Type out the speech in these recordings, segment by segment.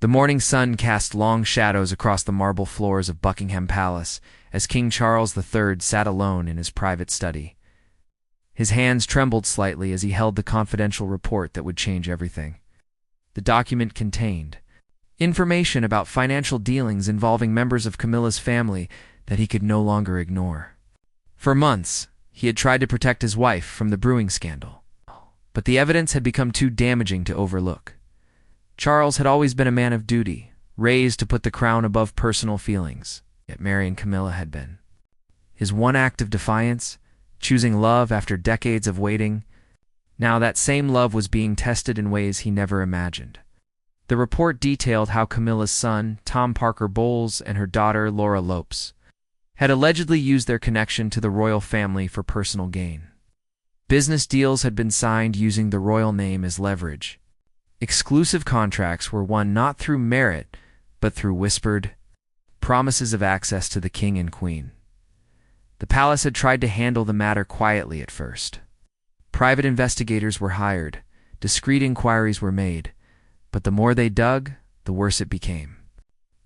The morning sun cast long shadows across the marble floors of Buckingham Palace as King Charles III sat alone in his private study. His hands trembled slightly as he held the confidential report that would change everything. The document contained information about financial dealings involving members of Camilla's family that he could no longer ignore. For months, he had tried to protect his wife from the brewing scandal, but the evidence had become too damaging to overlook. Charles had always been a man of duty, raised to put the crown above personal feelings, yet marrying Camilla had been his one act of defiance, choosing love after decades of waiting. Now that same love was being tested in ways he never imagined. The report detailed how Camilla's son, Tom Parker Bowles, and her daughter, Laura Lopes, had allegedly used their connection to the royal family for personal gain. Business deals had been signed using the royal name as leverage. Exclusive contracts were won not through merit, but through whispered promises of access to the king and queen. The palace had tried to handle the matter quietly at first. Private investigators were hired, discreet inquiries were made, but the more they dug, the worse it became.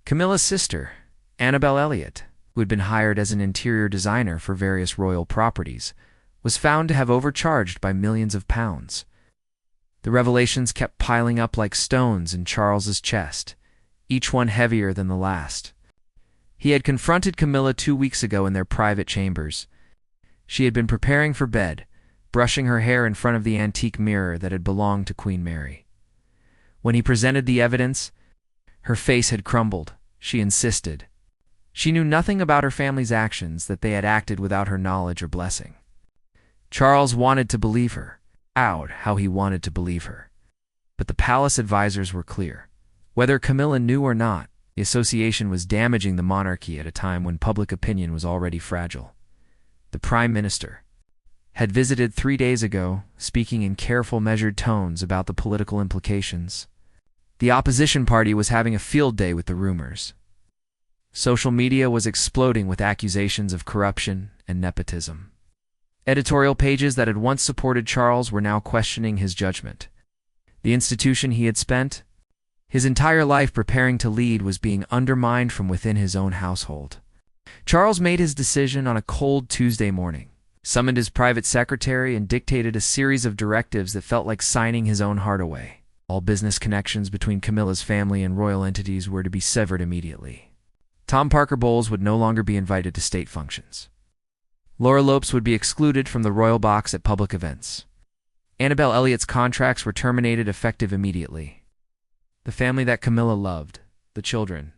Camilla's sister, Annabel Elliot, who had been hired as an interior designer for various royal properties, was found to have overcharged by millions of pounds. The revelations kept piling up like stones in Charles's chest, each one heavier than the last. He had confronted Camilla 2 weeks ago in their private chambers. She had been preparing for bed, brushing her hair in front of the antique mirror that had belonged to Queen Mary. When he presented the evidence, her face had crumbled. She insisted. She knew nothing about her family's actions, that they had acted without her knowledge or blessing. Charles wanted to believe her. How he wanted to believe her. But the palace advisors were clear. Whether Camilla knew or not, the association was damaging the monarchy at a time when public opinion was already fragile. The Prime Minister had visited 3 days ago, speaking in careful, measured tones about the political implications. The opposition party was having a field day with the rumors. Social media was exploding with accusations of corruption and nepotism. Editorial pages that had once supported Charles were now questioning his judgment. The institution he had spent his entire life preparing to lead was being undermined from within his own household. Charles made his decision on a cold Tuesday morning, summoned his private secretary, and dictated a series of directives that felt like signing his own heart away. All business connections between Camilla's family and royal entities were to be severed immediately. Tom Parker Bowles would no longer be invited to state functions. Laura Lopes would be excluded from the royal box at public events. Annabel Elliot's contracts were terminated effective immediately. The family that Camilla loved, the children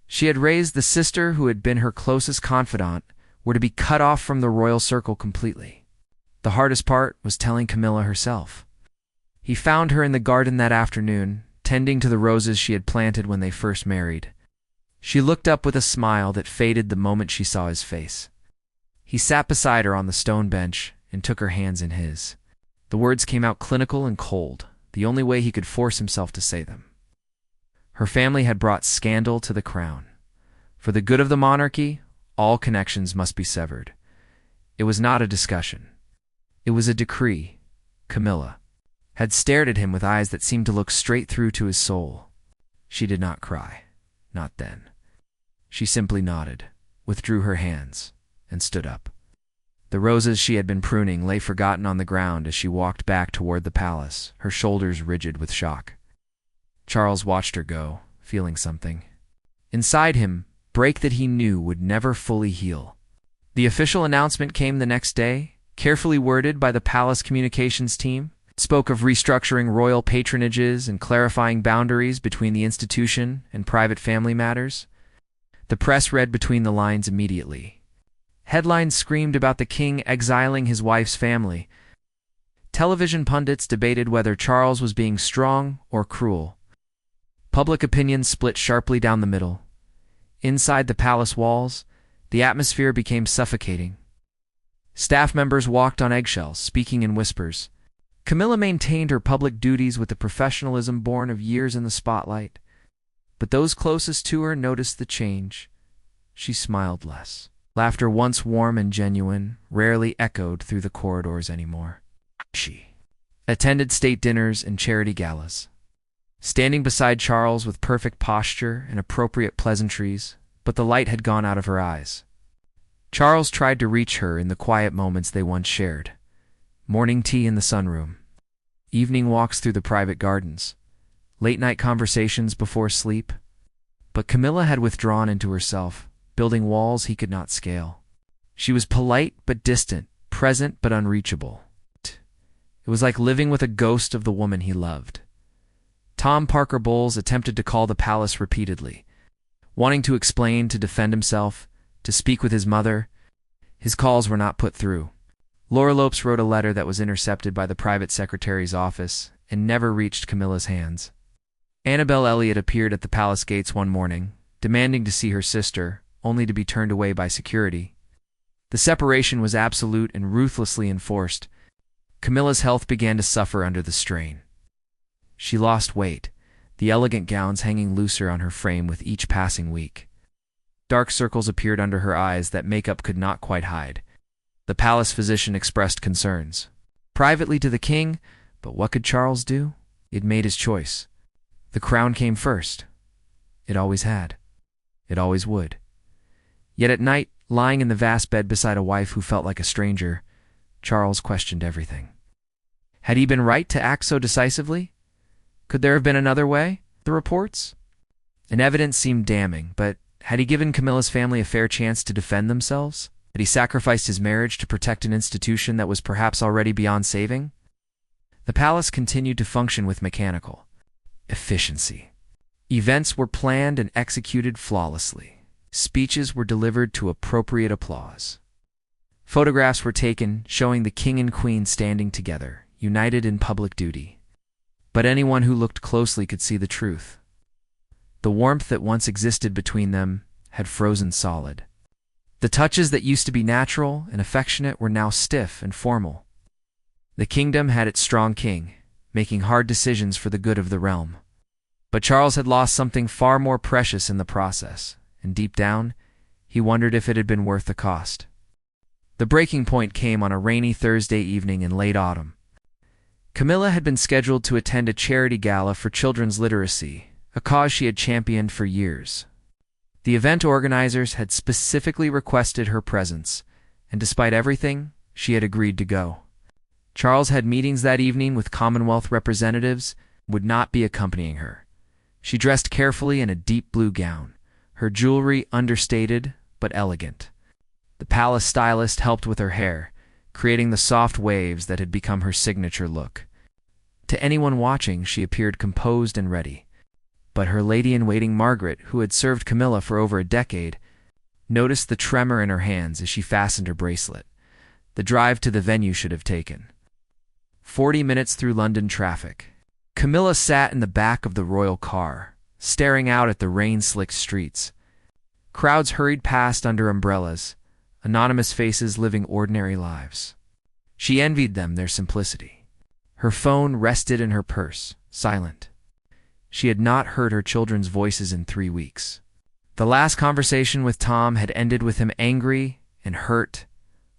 she had raised, the sister who had been her closest confidant, were to be cut off from the royal circle completely. The hardest part was telling Camilla herself. He found her in the garden that afternoon, tending to the roses she had planted when they first married. She looked up with a smile that faded the moment she saw his face. He sat beside her on the stone bench and took her hands in his. The words came out clinical and cold, the only way he could force himself to say them. Her family had brought scandal to the crown. For the good of the monarchy, all connections must be severed. It was not a discussion. It was a decree. Camilla had stared at him with eyes that seemed to look straight through to his soul. She did not cry. Not then. She simply nodded, withdrew her hands, and stood up. The roses she had been pruning lay forgotten on the ground as she walked back toward the palace, her shoulders rigid with shock. Charles watched her go, feeling something inside him break that he knew would never fully heal. The official announcement came the next day, carefully worded by the palace communications team. It spoke of restructuring royal patronages and clarifying boundaries between the institution and private family matters. The press read between the lines immediately. Headlines screamed about the king exiling his wife's family. Television pundits debated whether Charles was being strong or cruel. Public opinion split sharply down the middle. Inside the palace walls, the atmosphere became suffocating. Staff members walked on eggshells, speaking in whispers. Camilla maintained her public duties with the professionalism born of years in the spotlight. But those closest to her noticed the change. She smiled less. Laughter, once warm and genuine, rarely echoed through the corridors anymore. She attended state dinners and charity galas. standing beside Charles with perfect posture and appropriate pleasantries, but the light had gone out of her eyes. Charles tried to reach her in the quiet moments they once shared. Morning tea in the sunroom, evening walks through the private gardens, late-night conversations before sleep. But Camilla had withdrawn into herself, building walls he could not scale. She was polite but distant, present but unreachable. It was like living with a ghost of the woman he loved. Tom Parker Bowles attempted to call the palace repeatedly, wanting to explain, to defend himself, to speak with his mother. His calls were not put through. Laura Lopes wrote a letter that was intercepted by the private secretary's office and never reached Camilla's hands. Annabel Elliot appeared at the palace gates one morning, demanding to see her sister, only to be turned away by security. The separation was absolute and ruthlessly enforced. Camilla's health began to suffer under the strain. She lost weight, the elegant gowns hanging looser on her frame with each passing week. Dark circles appeared under her eyes that makeup could not quite hide. The palace physician expressed concerns. Privately to the king, but what could Charles do? He had made his choice. The crown came first. It always had. It always would. Yet at night, lying in the vast bed beside a wife who felt like a stranger, Charles questioned everything. Had he been right to act so decisively? Could there have been another way? The reports and evidence seemed damning, but had he given Camilla's family a fair chance to defend themselves? Had he sacrificed his marriage to protect an institution that was perhaps already beyond saving? The palace continued to function with mechanical efficiency. Events were planned and executed flawlessly. Speeches were delivered to appropriate applause. Photographs were taken showing the king and queen standing together, united in public duty. But anyone who looked closely could see the truth. The warmth that once existed between them had frozen solid. The touches that used to be natural and affectionate were now stiff and formal. The kingdom had its strong king, making hard decisions for the good of the realm. But Charles had lost something far more precious in the process, and deep down, he wondered if it had been worth the cost. The breaking point came on a rainy Thursday evening in late autumn. Camilla had been scheduled to attend a charity gala for children's literacy, a cause she had championed for years. The event organizers had specifically requested her presence, and despite everything, she had agreed to go. Charles had meetings that evening with Commonwealth representatives, would not be accompanying her. She dressed carefully in a deep blue gown, her jewelry understated but elegant. The palace stylist helped with her hair, creating the soft waves that had become her signature look. To anyone watching, she appeared composed and ready. But her lady-in-waiting Margaret, who had served Camilla for over a decade, noticed the tremor in her hands as she fastened her bracelet. The drive to the venue should have taken 40 minutes through London traffic. Camilla sat in the back of the royal car, staring out at the rain-slicked streets. Crowds hurried past under umbrellas, anonymous faces living ordinary lives. She envied them their simplicity. Her phone rested in her purse, silent. She had not heard her children's voices in 3 weeks. The last conversation with Tom had ended with him angry and hurt,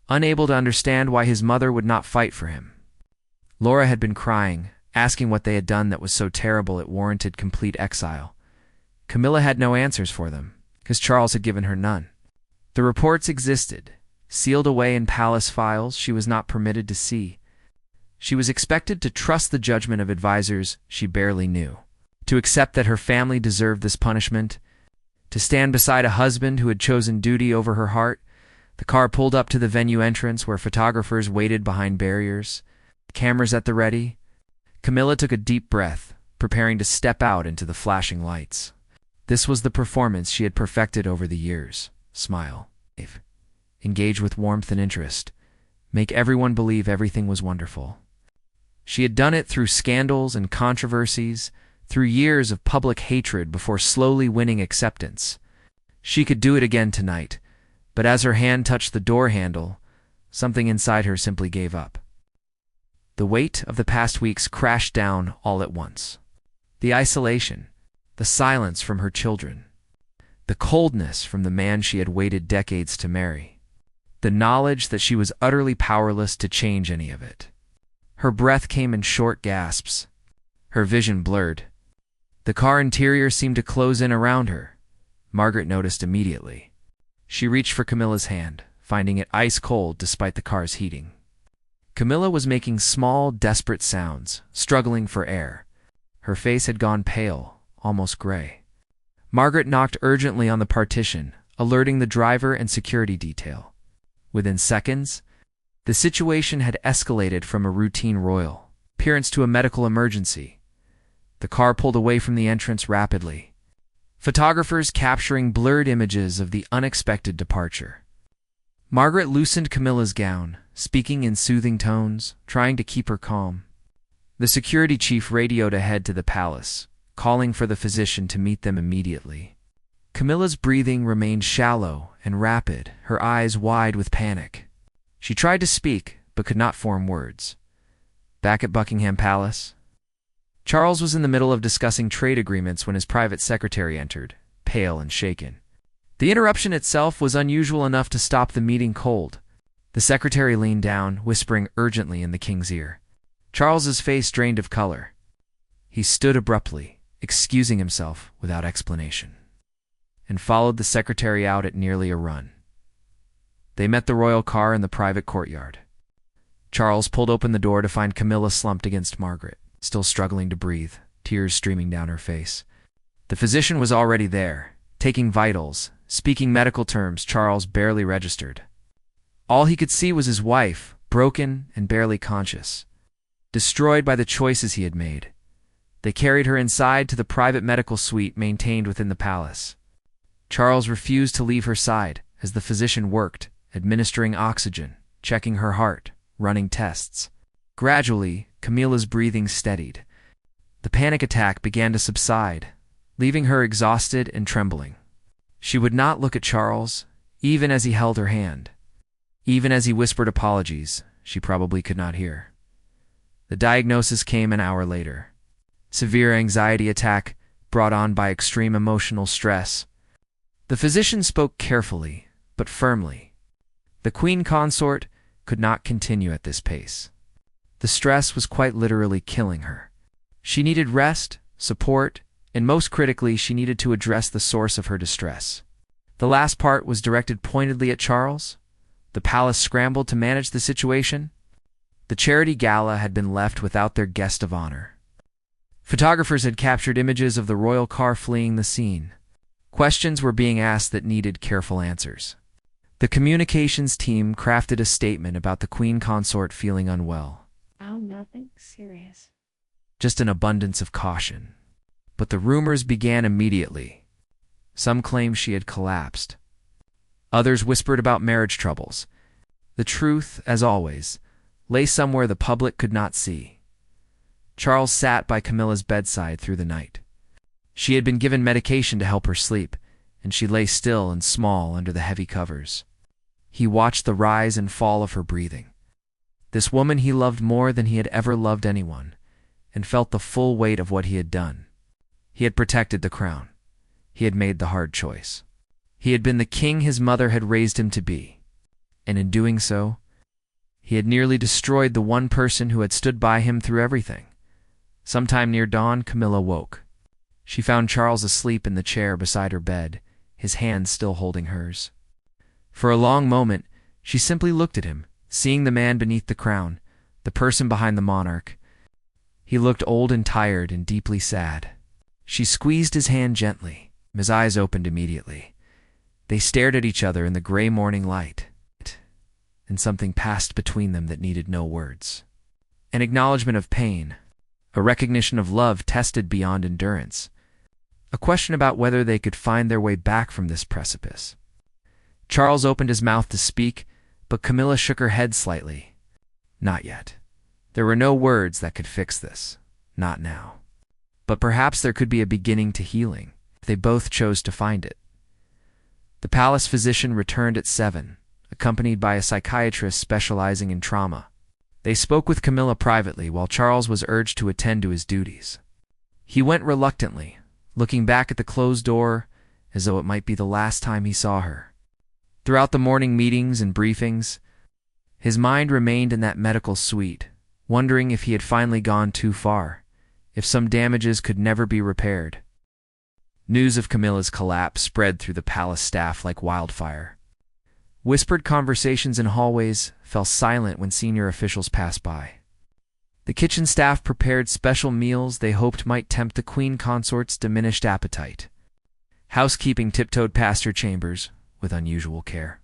unable to understand why his mother would not fight for him. Laura had been crying, asking what they had done that was so terrible it warranted complete exile. Camilla had no answers for them, because Charles had given her none. The reports existed, sealed away in palace files she was not permitted to see. She was expected to trust the judgment of advisors she barely knew, to accept that her family deserved this punishment, to stand beside a husband who had chosen duty over her heart. The car pulled up to the venue entrance where photographers waited behind barriers, cameras at the ready. Camilla took a deep breath, preparing to step out into the flashing lights. This was the performance she had perfected over the years. Smile. Engage with warmth and interest. Make everyone believe everything was wonderful. She had done it through scandals and controversies, through years of public hatred before slowly winning acceptance. She could do it again tonight, but as her hand touched the door handle, something inside her simply gave up. The weight of the past weeks crashed down all at once. The isolation, the silence from her children, the coldness from the man she had waited decades to marry, the knowledge that she was utterly powerless to change any of it. Her breath came in short gasps, her vision blurred. The car interior seemed to close in around her. Margaret noticed immediately. She reached for Camilla's hand, finding it ice cold despite the car's heating. Camilla was making small, desperate sounds, struggling for air. Her face had gone pale, almost gray. Margaret knocked urgently on the partition, alerting the driver and security detail. Within seconds, the situation had escalated from a routine royal appearance to a medical emergency. The car pulled away from the entrance rapidly, photographers capturing blurred images of the unexpected departure. Margaret loosened Camilla's gown, speaking in soothing tones, trying to keep her calm. The security chief radioed ahead to the palace, calling for the physician to meet them immediately. Camilla's breathing remained shallow and rapid, her eyes wide with panic. She tried to speak, but could not form words. Back at Buckingham Palace, Charles was in the middle of discussing trade agreements when his private secretary entered, pale and shaken. The interruption itself was unusual enough to stop the meeting cold. The secretary leaned down, whispering urgently in the king's ear. Charles's face drained of color. He stood abruptly, excusing himself without explanation, and followed the secretary out at nearly a run. They met the royal car in the private courtyard. Charles pulled open the door to find Camilla slumped against Margaret, still struggling to breathe, tears streaming down her face. The physician was already there, taking vitals, speaking medical terms Charles barely registered. All he could see was his wife, broken and barely conscious, destroyed by the choices he had made. They carried her inside to the private medical suite maintained within the palace. Charles refused to leave her side as the physician worked, administering oxygen, checking her heart, running tests. Gradually, Camilla's breathing steadied. The panic attack began to subside, leaving her exhausted and trembling. She would not look at Charles, even as he held her hand. Even as he whispered apologies, she probably could not hear. The diagnosis came an hour later. Severe anxiety attack brought on by extreme emotional stress. The physician spoke carefully, but firmly. The queen consort could not continue at this pace. The stress was quite literally killing her. She needed rest, support, and most critically, she needed to address the source of her distress. The last part was directed pointedly at Charles. The palace scrambled to manage the situation. The charity gala had been left without their guest of honor. Photographers had captured images of the royal car fleeing the scene. Questions were being asked that needed careful answers. The communications team crafted a statement about the queen consort feeling unwell. Oh, nothing serious. Just an abundance of caution. But the rumors began immediately. Some claimed she had collapsed. Others whispered about marriage troubles. The truth, as always, lay somewhere the public could not see. Charles sat by Camilla's bedside through the night. She had been given medication to help her sleep, and she lay still and small under the heavy covers. He watched the rise and fall of her breathing. This woman he loved more than he had ever loved anyone, and felt the full weight of what he had done. He had protected the crown. He had made the hard choice. He had been the king his mother had raised him to be, and in doing so, he had nearly destroyed the one person who had stood by him through everything. Sometime near dawn, Camilla woke. She found Charles asleep in the chair beside her bed, his hand still holding hers. For a long moment, she simply looked at him, seeing the man beneath the crown, the person behind the monarch. He looked old and tired and deeply sad. She squeezed his hand gently. His eyes opened immediately. They stared at each other in the gray morning light, and something passed between them that needed no words. An acknowledgement of pain, a recognition of love tested beyond endurance, a question about whether they could find their way back from this precipice. Charles opened his mouth to speak, but Camilla shook her head slightly. Not yet. There were no words that could fix this. Not now. But perhaps there could be a beginning to healing, if they both chose to find it. The palace physician returned at 7, accompanied by a psychiatrist specializing in trauma. They spoke with Camilla privately while Charles was urged to attend to his duties. He went reluctantly, looking back at the closed door as though it might be the last time he saw her. Throughout the morning meetings and briefings, his mind remained in that medical suite, wondering if he had finally gone too far, if some damages could never be repaired. News of Camilla's collapse spread through the palace staff like wildfire. Whispered conversations in hallways fell silent when senior officials passed by. The kitchen staff prepared special meals they hoped might tempt the queen consort's diminished appetite. Housekeeping tiptoed past her chambers with unusual care.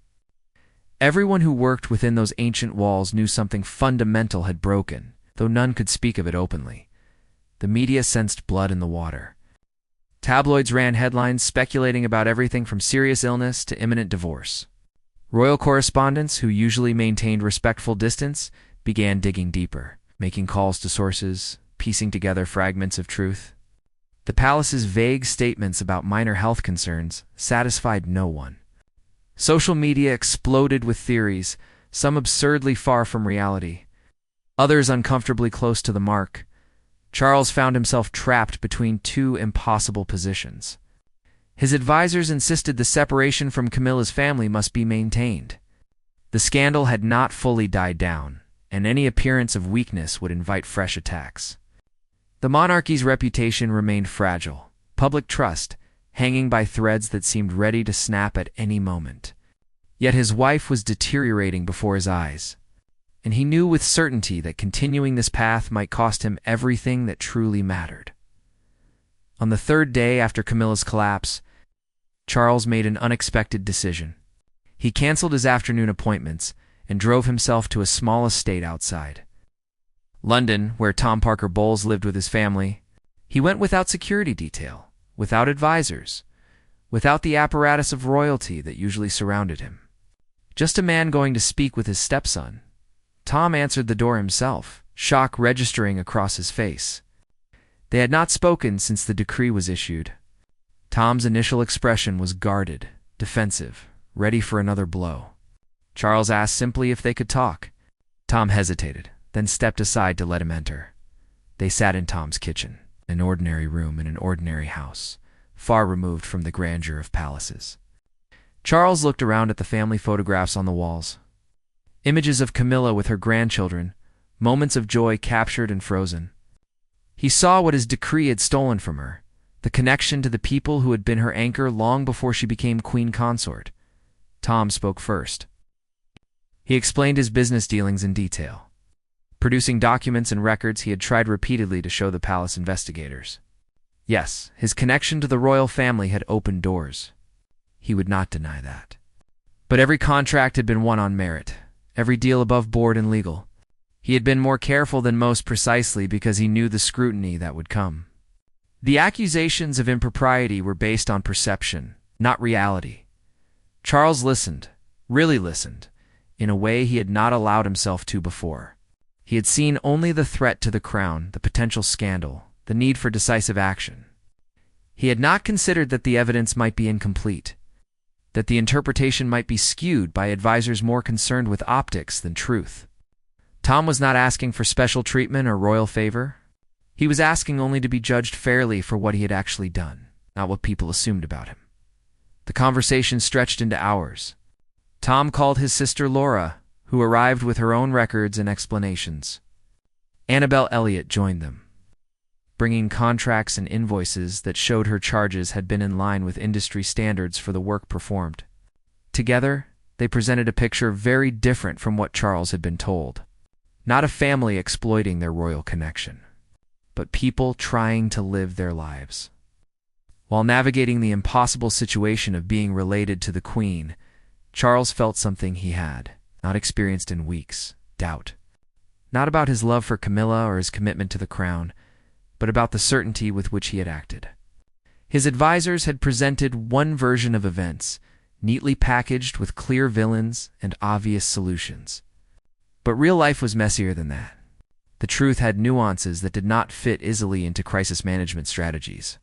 Everyone who worked within those ancient walls knew something fundamental had broken, though none could speak of it openly. The media sensed blood in the water. Tabloids ran headlines speculating about everything from serious illness to imminent divorce. Royal correspondents, who usually maintained respectful distance, began digging deeper, making calls to sources, piecing together fragments of truth. The palace's vague statements about minor health concerns satisfied no one. Social media exploded with theories, some absurdly far from reality, others uncomfortably close to the mark. Charles found himself trapped between two impossible positions. His advisors insisted the separation from Camilla's family must be maintained. The scandal had not fully died down, and any appearance of weakness would invite fresh attacks. The monarchy's reputation remained fragile, public trust hanging by threads that seemed ready to snap at any moment. Yet his wife was deteriorating before his eyes, and he knew with certainty that continuing this path might cost him everything that truly mattered. On the third day after Camilla's collapse, Charles made an unexpected decision. He canceled his afternoon appointments and drove himself to a small estate outside London, where Tom Parker Bowles lived with his family. He went without security detail, without advisors, without the apparatus of royalty that usually surrounded him. Just a man going to speak with his stepson. Tom answered the door himself, shock registering across his face. They had not spoken since the decree was issued. Tom's initial expression was guarded, defensive, ready for another blow. Charles asked simply if they could talk. Tom hesitated, then stepped aside to let him enter. They sat in Tom's kitchen, an ordinary room in an ordinary house, far removed from the grandeur of palaces. Charles looked around at the family photographs on the walls. Images of Camilla with her grandchildren, moments of joy captured and frozen. He saw what his decree had stolen from her, the connection to the people who had been her anchor long before she became queen consort. Tom spoke first. He explained his business dealings in detail, producing documents and records he had tried repeatedly to show the palace investigators. Yes, his connection to the royal family had opened doors. He would not deny that. But every contract had been won on merit, every deal above board and legal. He had been more careful than most precisely because he knew the scrutiny that would come. The accusations of impropriety were based on perception, not reality. Charles listened, really listened, in a way he had not allowed himself to before. He had seen only the threat to the crown, the potential scandal, the need for decisive action. He had not considered that the evidence might be incomplete, that the interpretation might be skewed by advisors more concerned with optics than truth. Tom was not asking for special treatment or royal favor. He was asking only to be judged fairly for what he had actually done, not what people assumed about him. The conversation stretched into hours. Tom called his sister Laura, who arrived with her own records and explanations. Annabelle Elliott joined them, bringing contracts and invoices that showed her charges had been in line with industry standards for the work performed. Together, they presented a picture very different from what Charles had been told. Not a family exploiting their royal connection, but people trying to live their lives. While navigating the impossible situation of being related to the Queen, Charles felt something he had not experienced in weeks: doubt. Not about his love for Camilla or his commitment to the crown, but about the certainty with which he had acted. His advisors had presented one version of events, neatly packaged with clear villains and obvious solutions. But real life was messier than that. The truth had nuances that did not fit easily into crisis management strategies.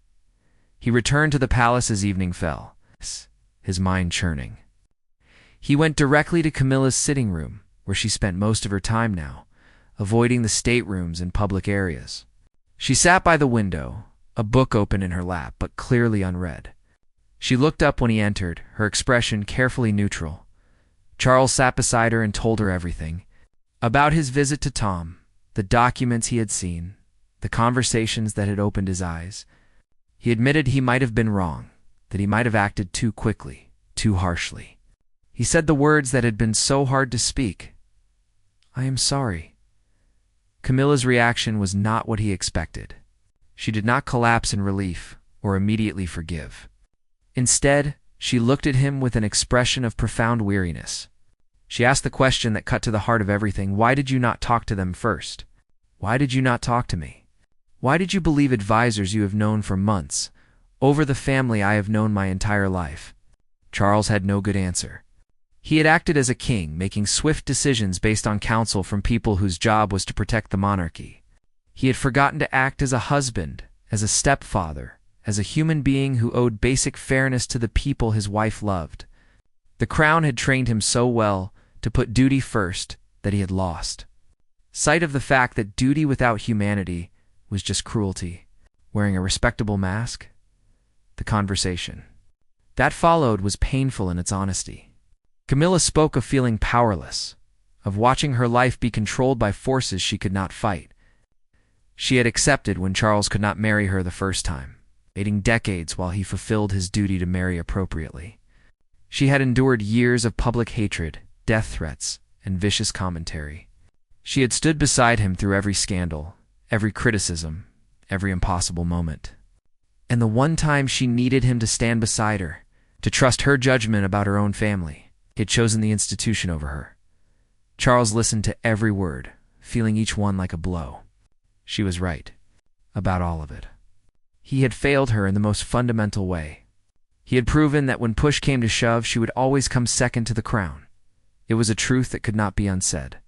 He returned to the palace as evening fell, his mind churning. He went directly to Camilla's sitting room, where she spent most of her time now, avoiding the staterooms and public areas. She sat by the window, a book open in her lap but clearly unread. She looked up when he entered, her expression carefully neutral. Charles sat beside her and told her everything. About his visit to Tom, the documents he had seen, the conversations that had opened his eyes. He admitted he might have been wrong, that he might have acted too quickly, too harshly. He said the words that had been so hard to speak. "I am sorry." Camilla's reaction was not what he expected. She did not collapse in relief or immediately forgive. Instead, she looked at him with an expression of profound weariness. She asked the question that cut to the heart of everything. "Why did you not talk to them first? Why did you not talk to me? Why did you believe advisors you have known for months, over the family I have known my entire life?" Charles had no good answer. He had acted as a king, making swift decisions based on counsel from people whose job was to protect the monarchy. He had forgotten to act as a husband, as a stepfather, as a human being who owed basic fairness to the people his wife loved. The crown had trained him so well to put duty first that he had lost sight of the fact that duty without humanity was just cruelty. Wearing a respectable mask? The conversation that followed was painful in its honesty. Camilla spoke of feeling powerless, of watching her life be controlled by forces she could not fight. She had accepted when Charles could not marry her the first time, waiting decades while he fulfilled his duty to marry appropriately. She had endured years of public hatred, death threats, and vicious commentary. She had stood beside him through every scandal, every criticism, every impossible moment. And the one time she needed him to stand beside her, to trust her judgment about her own family, he had chosen the institution over her. Charles listened to every word, feeling each one like a blow. She was right, about all of it. He had failed her in the most fundamental way. He had proven that when push came to shove, she would always come second to the crown. It was a truth that could not be unsaid,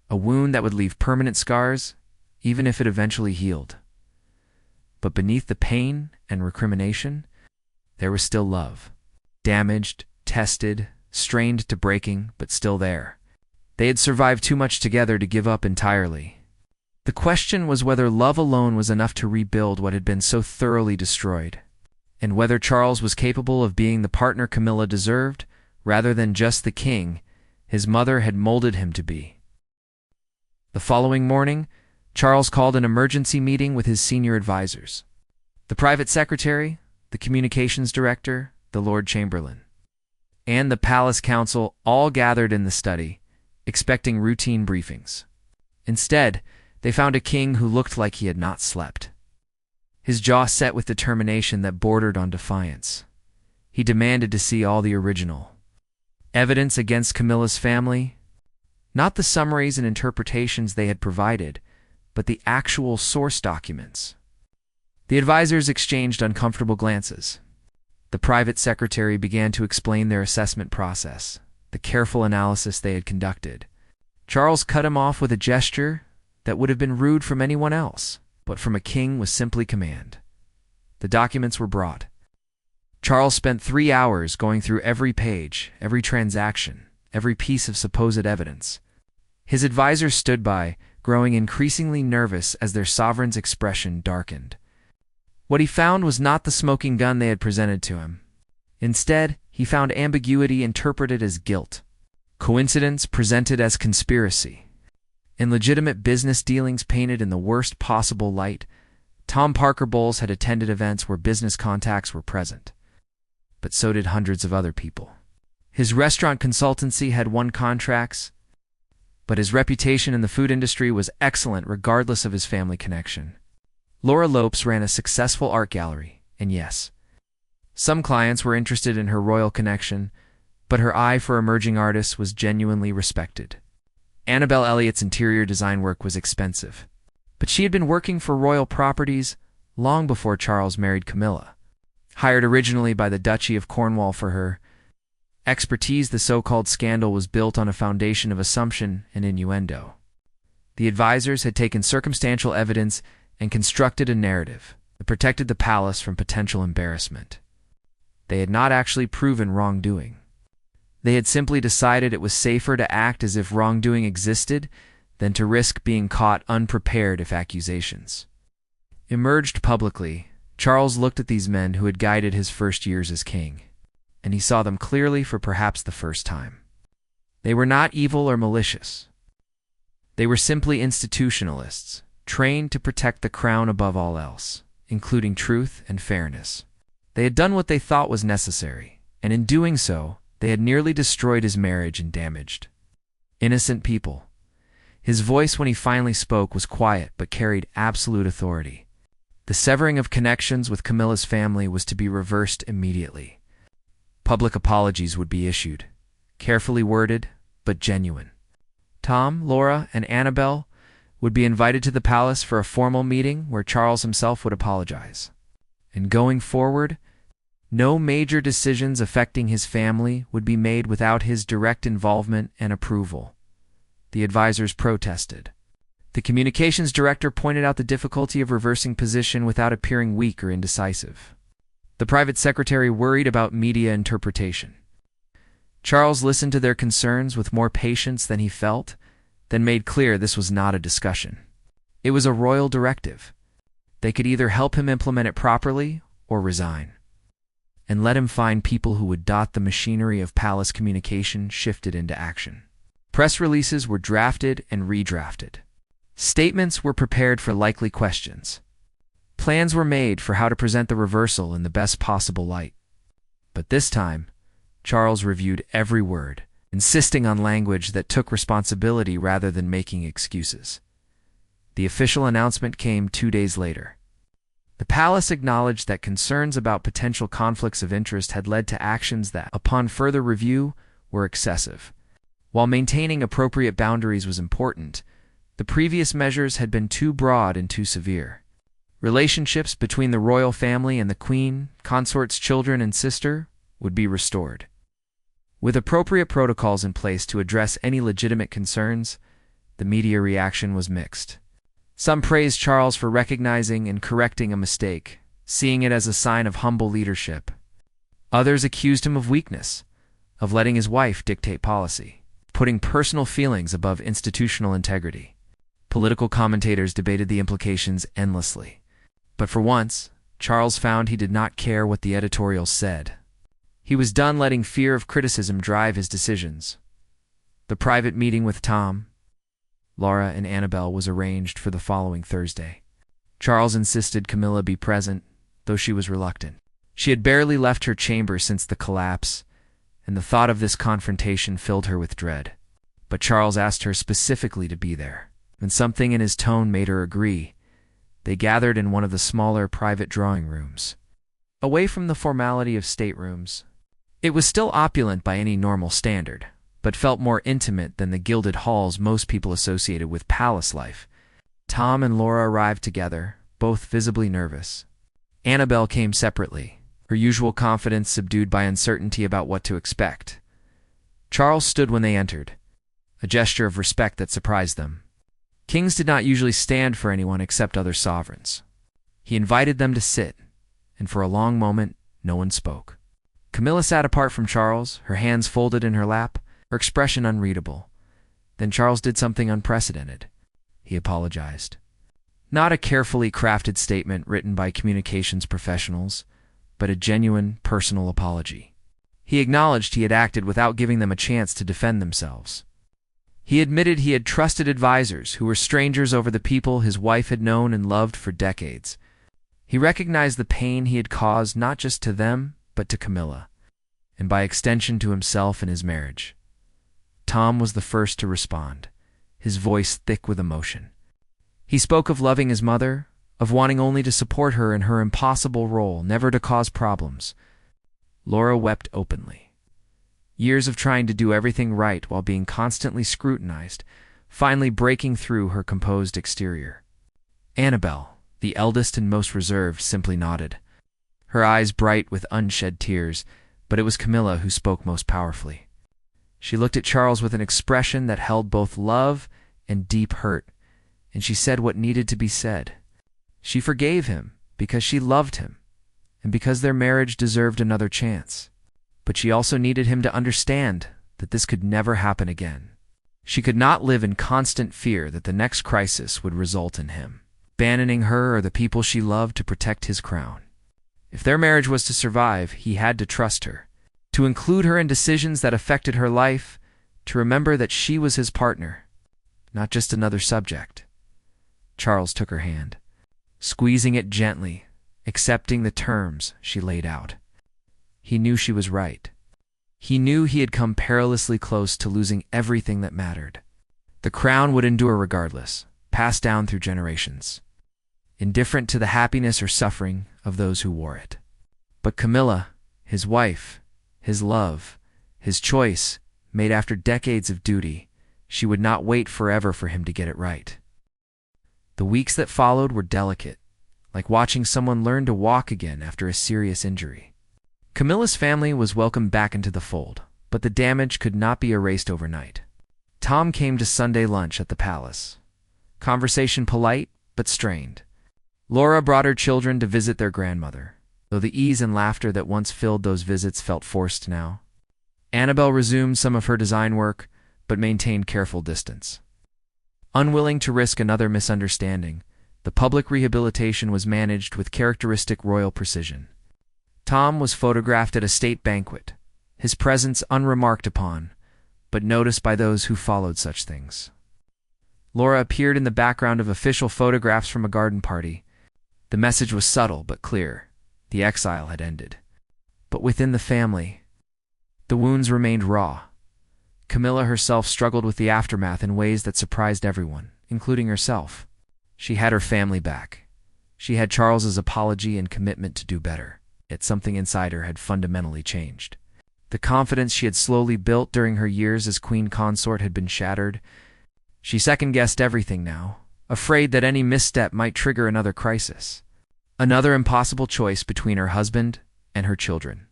a wound that would leave permanent scars, even if it eventually healed. But beneath the pain and recrimination, there was still love. Damaged, tested, strained to breaking, but still there. They had survived too much together to give up entirely. The question was whether love alone was enough to rebuild what had been so thoroughly destroyed, and whether Charles was capable of being the partner Camilla deserved, rather than just the king his mother had molded him to be. The following morning, Charles called an emergency meeting with his senior advisors. The private secretary, the communications director, the Lord Chamberlain, and the palace council all gathered in the study, expecting routine briefings. Instead, they found a king who looked like he had not slept. His jaw set with determination that bordered on defiance. He demanded to see all the original evidence against Camilla's family, not the summaries and interpretations they had provided, but the actual source documents. The advisors exchanged uncomfortable glances. The private secretary began to explain their assessment process, the careful analysis they had conducted. Charles cut him off with a gesture that would have been rude from anyone else, but from a king was simply command. The documents were brought. Charles spent 3 hours going through every page, every transaction, every piece of supposed evidence. His advisors stood by, growing increasingly nervous as their sovereign's expression darkened. What he found was not the smoking gun they had presented to him. Instead, he found ambiguity interpreted as guilt, coincidence presented as conspiracy, and legitimate business dealings painted in the worst possible light. Tom Parker Bowles had attended events where business contacts were present, but so did hundreds of other people. His restaurant consultancy had won contracts, but his reputation in the food industry was excellent regardless of his family connection. Laura Lopes ran a successful art gallery, and yes, some clients were interested in her royal connection, but her eye for emerging artists was genuinely respected. Annabelle Elliott's interior design work was expensive, but she had been working for royal properties long before Charles married Camilla. Hired originally by the Duchy of Cornwall for her expertise, the so-called scandal was built on a foundation of assumption and innuendo. The advisors had taken circumstantial evidence and constructed a narrative that protected the palace from potential embarrassment. They had not actually proven wrongdoing. They had simply decided it was safer to act as if wrongdoing existed than to risk being caught unprepared if accusations emerged publicly. Charles looked at these men who had guided his first years as king, and he saw them clearly for perhaps the first time. They were not evil or malicious. They were simply institutionalists, trained to protect the crown above all else, including truth and fairness. They had done what they thought was necessary, and in doing so, they had nearly destroyed his marriage and damaged innocent people. His voice when he finally spoke was quiet but carried absolute authority. The severing of connections with Camilla's family was to be reversed immediately. Public apologies would be issued, carefully worded but genuine. Tom, Laura, and Annabelle would be invited to the palace for a formal meeting where Charles himself would apologize. And going forward, no major decisions affecting his family would be made without his direct involvement and approval. The advisors protested. The communications director pointed out the difficulty of reversing position without appearing weak or indecisive. The private secretary worried about media interpretation. Charles listened to their concerns with more patience than he felt, then made clear this was not a discussion. It was a royal directive. They could either help him implement it properly or resign, and let him find people who would dot the machinery of palace communication shifted into action. Press releases were drafted and redrafted. Statements were prepared for likely questions. Plans were made for how to present the reversal in the best possible light. But this time, Charles reviewed every word, insisting on language that took responsibility rather than making excuses. The official announcement came 2 days later. The palace acknowledged that concerns about potential conflicts of interest had led to actions that, upon further review, were excessive. While maintaining appropriate boundaries was important, the previous measures had been too broad and too severe. Relationships between the royal family and the queen, consort's children and sister, would be restored. With appropriate protocols in place to address any legitimate concerns, the media reaction was mixed. Some praised Charles for recognizing and correcting a mistake, seeing it as a sign of humble leadership. Others accused him of weakness, of letting his wife dictate policy, putting personal feelings above institutional integrity. Political commentators debated the implications endlessly. But for once, Charles found he did not care what the editorials said. He was done letting fear of criticism drive his decisions. The private meeting with Tom, Laura, and Annabelle was arranged for the following Thursday. Charles insisted Camilla be present, though she was reluctant. She had barely left her chamber since the collapse, and the thought of this confrontation filled her with dread. But Charles asked her specifically to be there, and something in his tone made her agree. They gathered in one of the smaller private drawing rooms, away from the formality of staterooms. It was still opulent by any normal standard, but felt more intimate than the gilded halls most people associated with palace life. Tom and Laura arrived together, both visibly nervous. Annabelle came separately, her usual confidence subdued by uncertainty about what to expect. Charles stood when they entered, a gesture of respect that surprised them. Kings did not usually stand for anyone except other sovereigns. He invited them to sit, and for a long moment, no one spoke. Camilla sat apart from Charles, her hands folded in her lap, her expression unreadable. Then Charles did something unprecedented. He apologized. Not a carefully crafted statement written by communications professionals, but a genuine, personal apology. He acknowledged he had acted without giving them a chance to defend themselves. He admitted he had trusted advisors who were strangers over the people his wife had known and loved for decades. He recognized the pain he had caused not just to them, but to Camilla, and by extension to himself and his marriage. Tom was the first to respond, his voice thick with emotion. He spoke of loving his mother, of wanting only to support her in her impossible role, never to cause problems. Laura wept openly. Years of trying to do everything right while being constantly scrutinized, finally breaking through her composed exterior. Annabelle, the eldest and most reserved, simply nodded, her eyes bright with unshed tears, but it was Camilla who spoke most powerfully. She looked at Charles with an expression that held both love and deep hurt, and she said what needed to be said. She forgave him because she loved him, and because their marriage deserved another chance. But she also needed him to understand that this could never happen again. She could not live in constant fear that the next crisis would result in him abandoning her or the people she loved to protect his crown. If their marriage was to survive, he had to trust her, to include her in decisions that affected her life, to remember that she was his partner, not just another subject. Charles took her hand, squeezing it gently, accepting the terms she laid out. He knew she was right. He knew he had come perilously close to losing everything that mattered. The crown would endure regardless, passed down through generations, indifferent to the happiness or suffering of those who wore it. But Camilla, his wife, his love, his choice, made after decades of duty, she would not wait forever for him to get it right. The weeks that followed were delicate, like watching someone learn to walk again after a serious injury. Camilla's family was welcomed back into the fold, but the damage could not be erased overnight. Tom came to Sunday lunch at the palace. Conversation polite, but strained. Laura brought her children to visit their grandmother, though the ease and laughter that once filled those visits felt forced now. Annabelle resumed some of her design work, but maintained careful distance. Unwilling to risk another misunderstanding, the public rehabilitation was managed with characteristic royal precision. Tom was photographed at a state banquet, his presence unremarked upon, but noticed by those who followed such things. Laura appeared in the background of official photographs from a garden party. The message was subtle but clear. The exile had ended. But within the family, the wounds remained raw. Camilla herself struggled with the aftermath in ways that surprised everyone, including herself. She had her family back. She had Charles's apology and commitment to do better, yet something inside her had fundamentally changed. The confidence she had slowly built during her years as queen consort had been shattered. She second-guessed everything now, afraid that any misstep might trigger another crisis, another impossible choice between her husband and her children.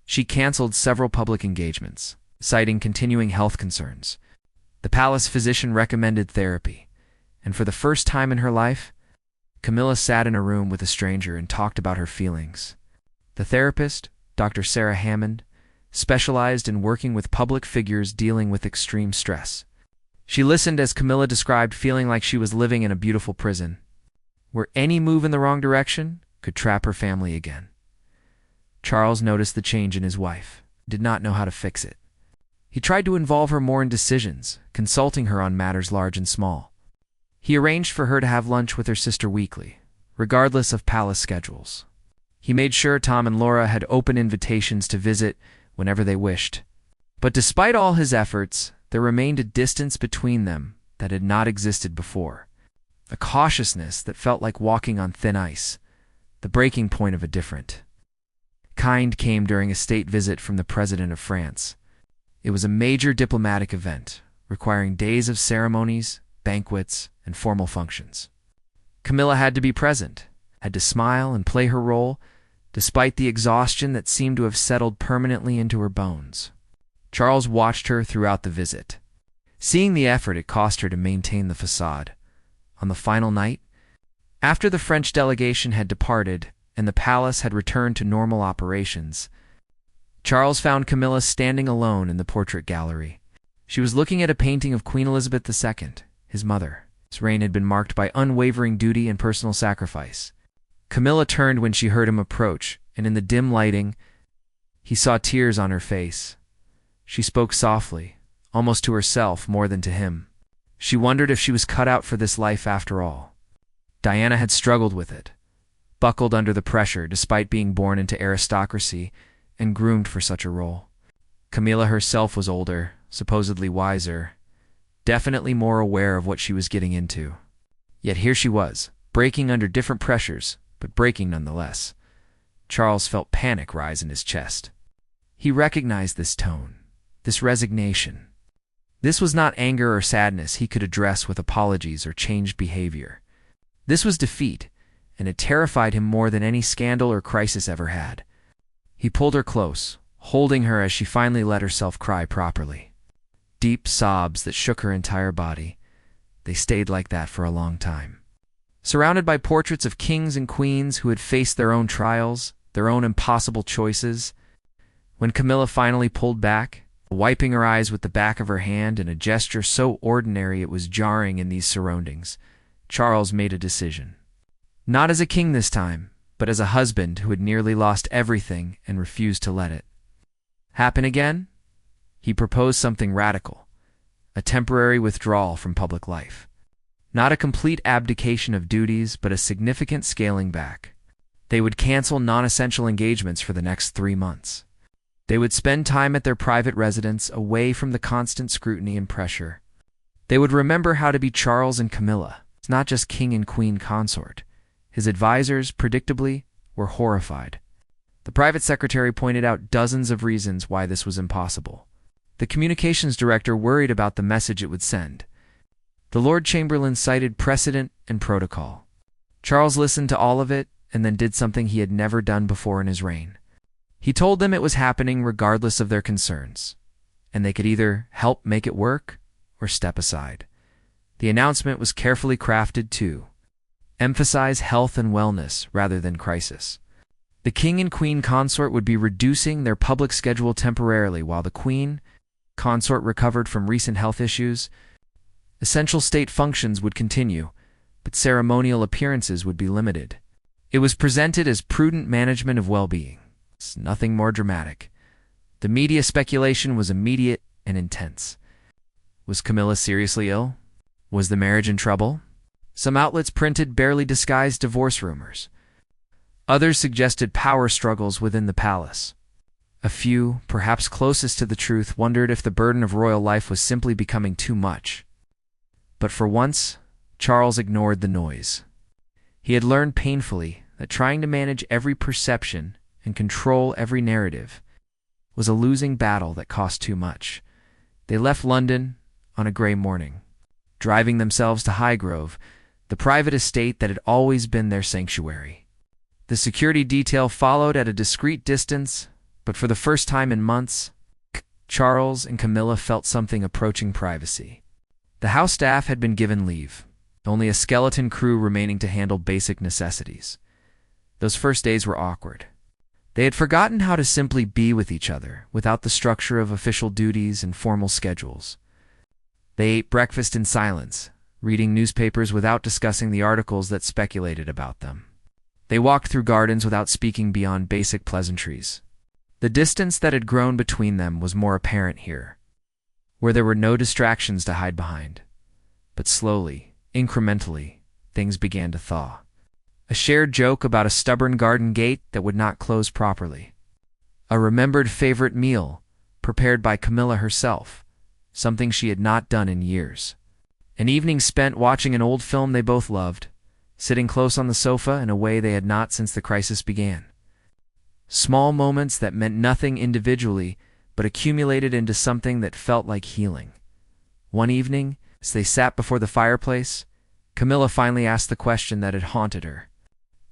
She canceled several public engagements, citing continuing health concerns. The palace physician recommended therapy, and for the first time in her life, Camilla sat in a room with a stranger and talked about her feelings. The therapist, Dr. Sarah Hammond, specialized in working with public figures dealing with extreme stress. She listened as Camilla described feeling like she was living in a beautiful prison, where any move in the wrong direction could trap her family again. Charles noticed the change in his wife, did not know how to fix it. He tried to involve her more in decisions, consulting her on matters large and small. He arranged for her to have lunch with her sister weekly, regardless of palace schedules. He made sure Tom and Laura had open invitations to visit whenever they wished. But despite all his efforts, there remained a distance between them that had not existed before. A cautiousness that felt like walking on thin ice, the breaking point of a different kind came during a state visit from the President of France. It was a major diplomatic event, requiring days of ceremonies, banquets, and formal functions. Camilla had to be present, had to smile and play her role, despite the exhaustion that seemed to have settled permanently into her bones. Charles watched her throughout the visit, seeing the effort it cost her to maintain the facade. On the final night, after the French delegation had departed and the palace had returned to normal operations, Charles found Camilla standing alone in the portrait gallery. She was looking at a painting of Queen Elizabeth II, his mother. His reign had been marked by unwavering duty and personal sacrifice. Camilla turned when she heard him approach, and in the dim lighting, he saw tears on her face. She spoke softly, almost to herself more than to him. She wondered if she was cut out for this life after all. Diana had struggled with it, buckled under the pressure despite being born into aristocracy and groomed for such a role. Camilla herself was older, supposedly wiser, definitely more aware of what she was getting into. Yet here she was, breaking under different pressures, but breaking nonetheless. Charles felt panic rise in his chest. He recognized this tone, this resignation. This was not anger or sadness he could address with apologies or changed behavior. This was defeat, and it terrified him more than any scandal or crisis ever had. He pulled her close, holding her as she finally let herself cry properly. Deep sobs that shook her entire body. They stayed like that for a long time. Surrounded by portraits of kings and queens who had faced their own trials, their own impossible choices, when Camilla finally pulled back, wiping her eyes with the back of her hand in a gesture so ordinary it was jarring in these surroundings, Charles made a decision. Not as a king this time, but as a husband who had nearly lost everything and refused to let it happen again. He proposed something radical, a temporary withdrawal from public life. Not a complete abdication of duties, but a significant scaling back. They would cancel non-essential engagements for the next 3 months. They would spend time at their private residence, away from the constant scrutiny and pressure. They would remember how to be Charles and Camilla, not just king and queen consort. His advisors, predictably, were horrified. The private secretary pointed out dozens of reasons why this was impossible. The communications director worried about the message it would send. The Lord Chamberlain cited precedent and protocol. Charles listened to all of it and then did something he had never done before in his reign. He told them it was happening regardless of their concerns, and they could either help make it work or step aside. The announcement was carefully crafted to emphasize health and wellness rather than crisis. The king and queen consort would be reducing their public schedule temporarily while the queen consort recovered from recent health issues. Essential state functions would continue, but ceremonial appearances would be limited. It was presented as prudent management of well-being. It's nothing more dramatic. The media speculation was immediate and intense. Was Camilla seriously ill? Was the marriage in trouble? Some outlets printed barely disguised divorce rumors. Others suggested power struggles within the palace. A few, perhaps closest to the truth, wondered if the burden of royal life was simply becoming too much. But for once, Charles ignored the noise. He had learned painfully that trying to manage every perception and control every narrative was a losing battle that cost too much. They left London on a grey morning, driving themselves to Highgrove, the private estate that had always been their sanctuary. The security detail followed at a discreet distance, but for the first time in months, Charles and Camilla felt something approaching privacy. The house staff had been given leave, only a skeleton crew remaining to handle basic necessities. Those first days were awkward. They had forgotten how to simply be with each other without the structure of official duties and formal schedules. They ate breakfast in silence, reading newspapers without discussing the articles that speculated about them. They walked through gardens without speaking beyond basic pleasantries. The distance that had grown between them was more apparent here, where there were no distractions to hide behind. But slowly, incrementally, things began to thaw. A shared joke about a stubborn garden gate that would not close properly. A remembered favorite meal, prepared by Camilla herself, something she had not done in years. An evening spent watching an old film they both loved, sitting close on the sofa in a way they had not since the crisis began. Small moments that meant nothing individually, but accumulated into something that felt like healing. One evening, as they sat before the fireplace, Camilla finally asked the question that had haunted her.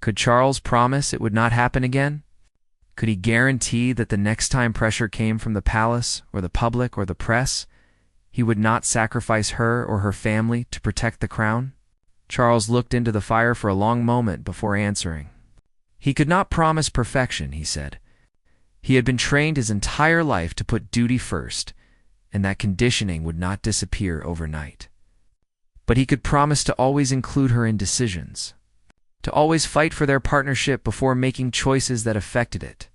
Could Charles promise it would not happen again? Could he guarantee that the next time pressure came from the palace, or the public, or the press, he would not sacrifice her or her family to protect the crown? Charles looked into the fire for a long moment before answering. He could not promise perfection, he said. He had been trained his entire life to put duty first, and that conditioning would not disappear overnight. But he could promise to always include her in decisions, to always fight for their partnership before making choices that affected it,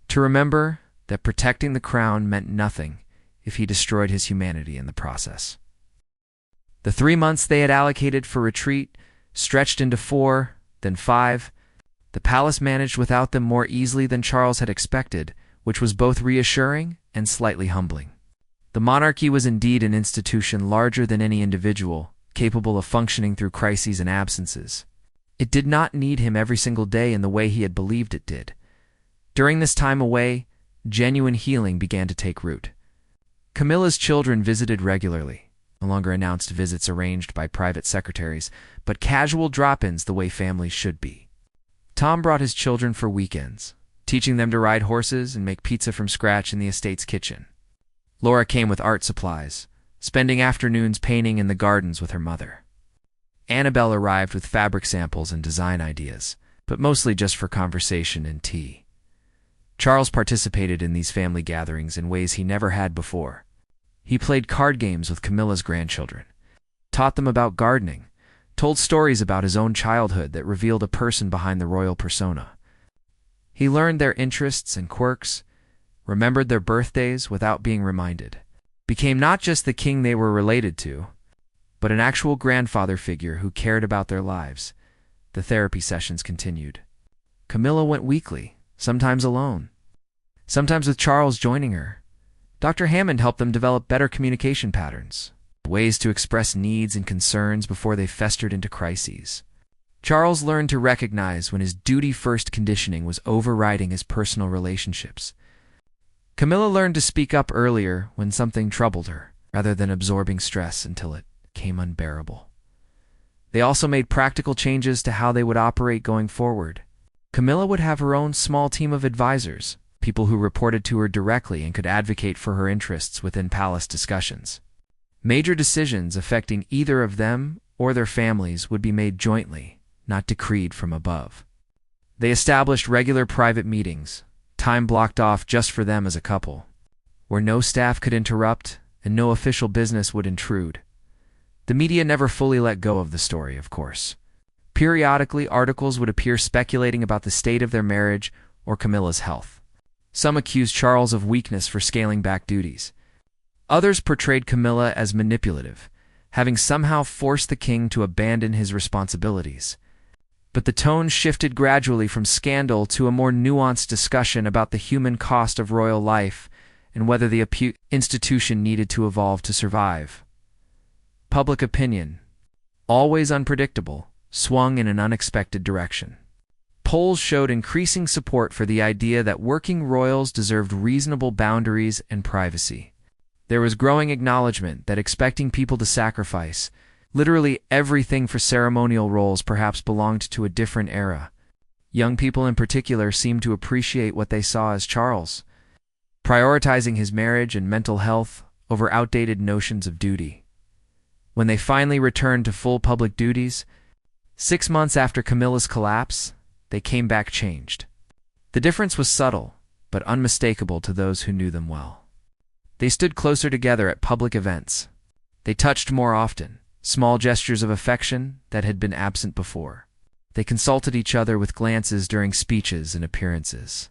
to remember that protecting the crown meant nothing if he destroyed his humanity in the process. The 3 months they had allocated for retreat stretched into 4, then 5. The palace managed without them more easily than Charles had expected, which was both reassuring and slightly humbling. The monarchy was indeed an institution larger than any individual, capable of functioning through crises and absences. It did not need him every single day in the way he had believed it did. During this time away, genuine healing began to take root. Camilla's children visited regularly, no longer announced visits arranged by private secretaries, but casual drop-ins the way families should be. Tom brought his children for weekends, teaching them to ride horses and make pizza from scratch in the estate's kitchen. Laura came with art supplies, spending afternoons painting in the gardens with her mother. Annabelle arrived with fabric samples and design ideas, but mostly just for conversation and tea. Charles participated in these family gatherings in ways he never had before. He played card games with Camilla's grandchildren, taught them about gardening, told stories about his own childhood that revealed a person behind the royal persona. He learned their interests and quirks, remembered their birthdays without being reminded, became not just the king they were related to, but an actual grandfather figure who cared about their lives. The therapy sessions continued. Camilla went weekly, sometimes alone, sometimes with Charles joining her. Dr. Hammond helped them develop better communication patterns, ways to express needs and concerns before they festered into crises. Charles learned to recognize when his duty-first conditioning was overriding his personal relationships. Camilla learned to speak up earlier when something troubled her, rather than absorbing stress until it became unbearable. They also made practical changes to how they would operate going forward. Camilla would have her own small team of advisors, people who reported to her directly and could advocate for her interests within palace discussions. Major decisions affecting either of them or their families would be made jointly, not decreed from above. They established regular private meetings, time blocked off just for them as a couple, where no staff could interrupt and no official business would intrude. The media never fully let go of the story, of course. Periodically, articles would appear speculating about the state of their marriage or Camilla's health. Some accused Charles of weakness for scaling back duties. Others portrayed Camilla as manipulative, having somehow forced the king to abandon his responsibilities. But the tone shifted gradually from scandal to a more nuanced discussion about the human cost of royal life and whether the institution needed to evolve to survive. Public opinion, always unpredictable, swung in an unexpected direction. Polls showed increasing support for the idea that working royals deserved reasonable boundaries and privacy. There was growing acknowledgement that expecting people to sacrifice literally everything for ceremonial roles perhaps belonged to a different era. Young people in particular seemed to appreciate what they saw as Charles, prioritizing his marriage and mental health over outdated notions of duty. When they finally returned to full public duties, 6 months after Camilla's collapse, they came back changed. The difference was subtle, but unmistakable to those who knew them well. They stood closer together at public events. They touched more often, small gestures of affection that had been absent before. They consulted each other with glances during speeches and appearances,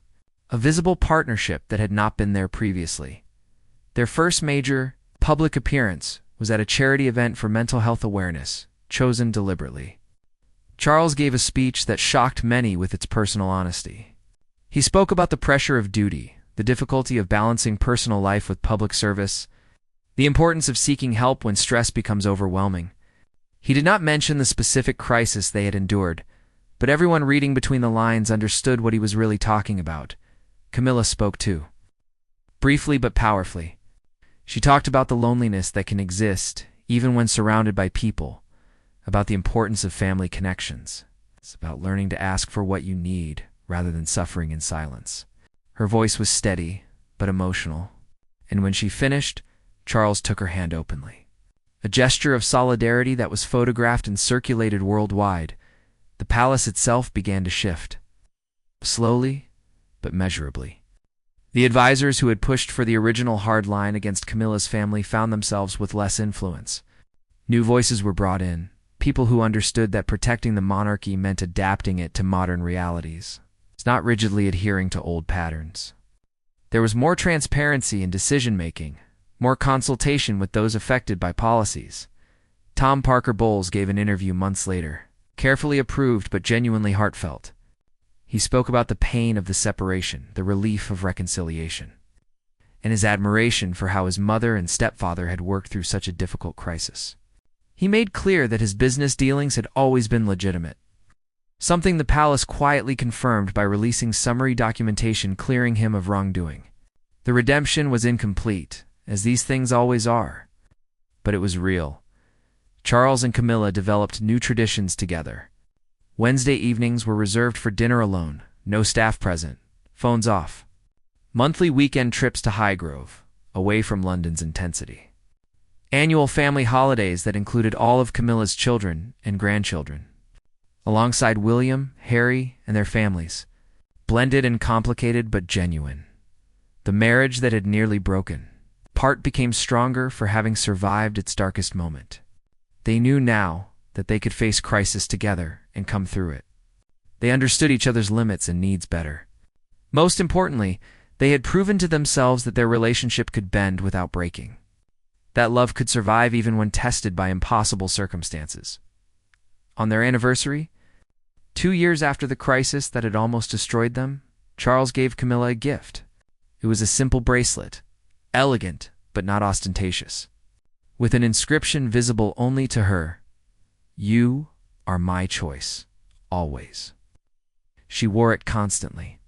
a visible partnership that had not been there previously. Their first major public appearance was at a charity event for mental health awareness, chosen deliberately. Charles gave a speech that shocked many with its personal honesty. He spoke about the pressure of duty, the difficulty of balancing personal life with public service, the importance of seeking help when stress becomes overwhelming. He did not mention the specific crisis they had endured, but everyone reading between the lines understood what he was really talking about. Camilla spoke too. Briefly but powerfully. She talked about the loneliness that can exist even when surrounded by people, about the importance of family connections. It's about learning to ask for what you need rather than suffering in silence. Her voice was steady but emotional, and when she finished, Charles took her hand openly. A gesture of solidarity that was photographed and circulated worldwide. The palace itself began to shift. Slowly, but measurably. The advisors who had pushed for the original hard line against Camilla's family found themselves with less influence. New voices were brought in, people who understood that protecting the monarchy meant adapting it to modern realities. It's not rigidly adhering to old patterns. There was more transparency in decision-making, more consultation with those affected by policies. Tom Parker Bowles gave an interview months later, carefully approved but genuinely heartfelt. He spoke about the pain of the separation, the relief of reconciliation, and his admiration for how his mother and stepfather had worked through such a difficult crisis. He made clear that his business dealings had always been legitimate, something the palace quietly confirmed by releasing summary documentation clearing him of wrongdoing. The redemption was incomplete, as these things always are, but it was real. Charles and Camilla developed new traditions together. Wednesday evenings were reserved for dinner alone, no staff present, phones off. Monthly weekend trips to Highgrove, away from London's intensity. Annual family holidays that included all of Camilla's children and grandchildren, alongside William, Harry, and their families. Blended and complicated but genuine. The marriage that had nearly broken apart became stronger for having survived its darkest moment. They knew now that they could face crisis together and come through it. They understood each other's limits and needs better. Most importantly, they had proven to themselves that their relationship could bend without breaking. that love could survive even when tested by impossible circumstances. On their anniversary, 2 years after the crisis that had almost destroyed them, Charles gave Camilla a gift. It was a simple bracelet, elegant but not ostentatious, with an inscription visible only to her: "You are my choice, always." She wore it constantly,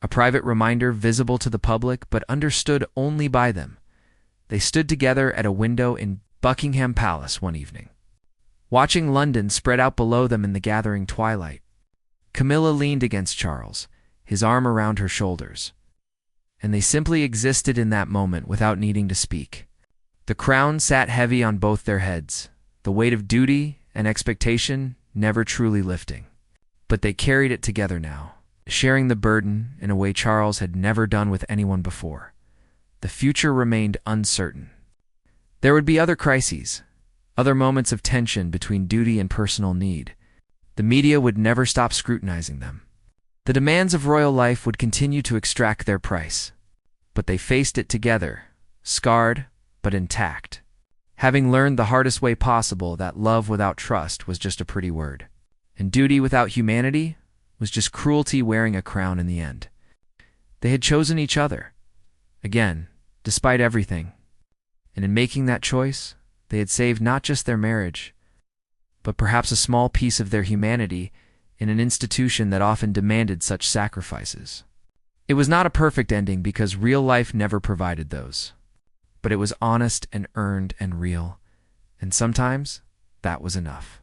a private reminder visible to the public but understood only by them. They stood together at a window in Buckingham Palace one evening, watching London spread out below them in the gathering twilight. Camilla leaned against Charles, his arm around her shoulders, and they simply existed in that moment without needing to speak. The crown sat heavy on both their heads, the weight of duty and expectation never truly lifting. But they carried it together now, sharing the burden in a way Charles had never done with anyone before. The future remained uncertain. There would be other crises, other moments of tension between duty and personal need. The media would never stop scrutinizing them. The demands of royal life would continue to extract their price. But they faced it together, scarred but intact, having learned the hardest way possible that love without trust was just a pretty word, and duty without humanity was just cruelty wearing a crown in the end. They had chosen each other, again, despite everything, and in making that choice, they had saved not just their marriage, but perhaps a small piece of their humanity in an institution that often demanded such sacrifices. It was not a perfect ending because real life never provided those, but it was honest and earned and real, and sometimes that was enough.